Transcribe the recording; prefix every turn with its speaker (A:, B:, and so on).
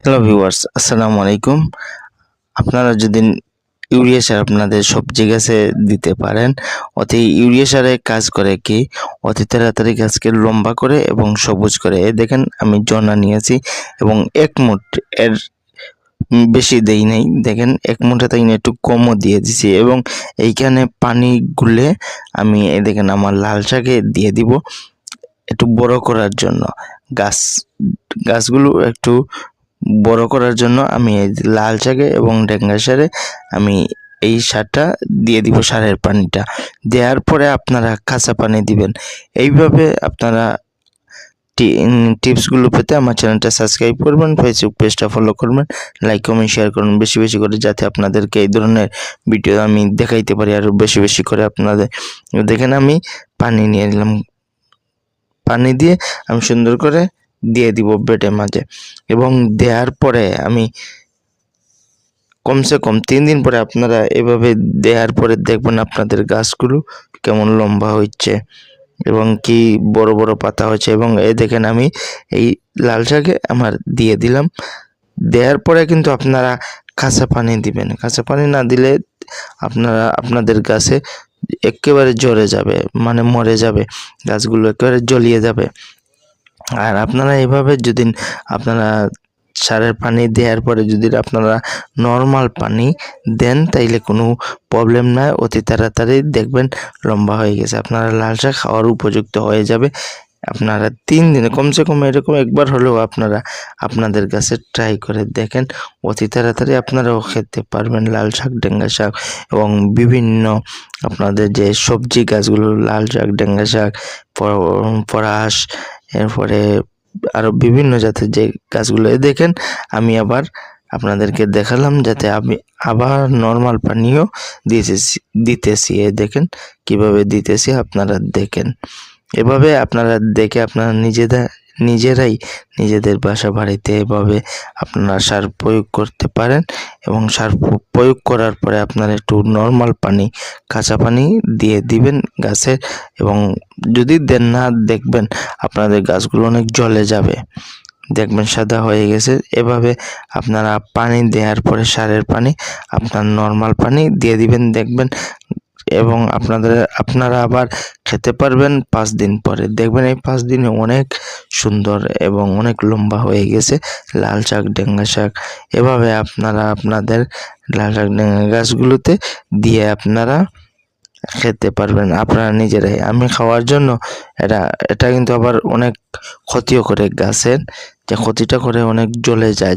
A: Hello viewers, আসসালামু আলাইকুম। আপনারা যদি ইউরিয়া সার আপনাদের সবজি গাছে দিতে পারেন, ইউরিয়া সারে কাজ করে কি অতি তাড়াতাড়ি গাছকে লম্বা করে এবং সবুজ করে। এই দেখেন আমি জনা নিয়েছি এবং ১ মুঠ এর বেশি দেই নাই। দেখেন ১ মুঠে তাই একটু কমও দিয়ে দিছি এবং এইখানে পানি গুলে আমি দেখেন আমার লাল শাকে দিয়ে দিব একটু বড় করার জন্য। গাছগুলো একটু বড় করার জন্য আমি এই লাল শাকে এবং ঢেঙ্গা সারে আমি এই সারটা দিয়ে দিব, সারের পানিটা দেওয়ার পরে আপনারা কাঁচা পানি দিবেন। এইভাবে আপনারা টিপসগুলো পেতে আমার চ্যানেলটা সাবস্ক্রাইব করবেন, ফেসবুক পেজটা ফলো করবেন, লাইক কমেন্ট শেয়ার করুন বেশি বেশি করে, যাতে আপনাদেরকে এই ধরনের ভিডিও আমি দেখাইতে পারি আরও বেশি বেশি করে আপনাদের। দেখেন আমি পানি নিয়ে নিলাম, পানি দিয়ে আমি সুন্দর করে দিয়ে দিব বেডের মাঝে এবং দেওয়ার পরে আমি কমসে কম 3 দিন পরে আপনারা এভাবে দেওয়ার পরে দেখবেন আপনাদের গাছগুলো কেমন লম্বা হচ্ছে এবং কি বড় বড় পাতা হচ্ছে। এবং এই দেখেন আমি এই লাল শাকে আমার দিয়ে দিলাম। দেওয়ার পরে কিন্তু আপনারা কাঁচা পানি দিবেন, কাঁচা পানি না দিলে আপনাদের গাছে একেবারে ঝরে যাবে, মানে মরে যাবে, গাছগুলো একেবারে জ্বলিয়ে যাবে। আর আপনারা এভাবে যদি আপনারা সারের পানি দেওয়ার পরে যদি আপনারা নর্মাল পানি দেন তাইলে কোনো প্রবলেম নাই, অতি তাড়াতাড়ি দেখবেন লম্বা হয়ে গেছে, আপনারা লাল শাক খাওয়ার উপযুক্ত হয়ে যাবে। আপনারা 3 দিনে কমসে কম এরকম একবার হলেও আপনারা আপনাদের গাছে ট্রাই করে দেখেন, অতি তাড়াতাড়ি আপনারাও খেতে পারবেন লাল শাক, ঢেঙ্গা শাক এবং বিভিন্ন আপনাদের যে সবজি গাছগুলো লাল শাক, ঢেঙ্গা শাক, পরাশ, এরপরে আরও বিভিন্ন জাতের যে গাছগুলো। দেখেন আমি আবার আপনাদেরকে দেখালাম যাতে আমি আবার নর্মাল পানিও দিতেছি। দেখেন কিভাবে দিতেছি, আপনারা দেখেন। এভাবে আপনারা দেখে আপনারা নিজেরাই নিজেদের বাসা বাড়িতে এভাবে আপনারা সার প্রয়োগ করতে পারেন এবং সার প্রয়োগ করার পরে আপনারা একটু নর্মাল পানি, কাঁচা পানি দিয়ে দিবেন গাছে এবং যদি দেন না দেখবেন আপনাদের গাছগুলো অনেক জ্বলে যাবে, দেখবেন সাদা হয়ে গেছে। এভাবে আপনারা পানি দেওয়ার পরে সারের পানি আপনার নর্মাল পানি দিয়ে দিবেন, দেখবেন এবং আপনারা আবার খেতে পারবেন 5 দিন পরে। দেখবেন এই 5 দিনে অনেক সুন্দর এবং অনেক লম্বা হয়ে গেছে লাল শাক, ঢেঙ্গা শাক। এভাবে আপনারা আপনাদের লাল শাক, ঢেঙ্গা গাছগুলোতে দিয়ে আপনারা খেতে পারবেন আপনারা নিজেরাই। আমি খাওয়ার জন্য এটা কিন্তু আবার অনেক ক্ষতিও করে গাছের, যে ক্ষতিটা করে অনেক জ্বলে যায়।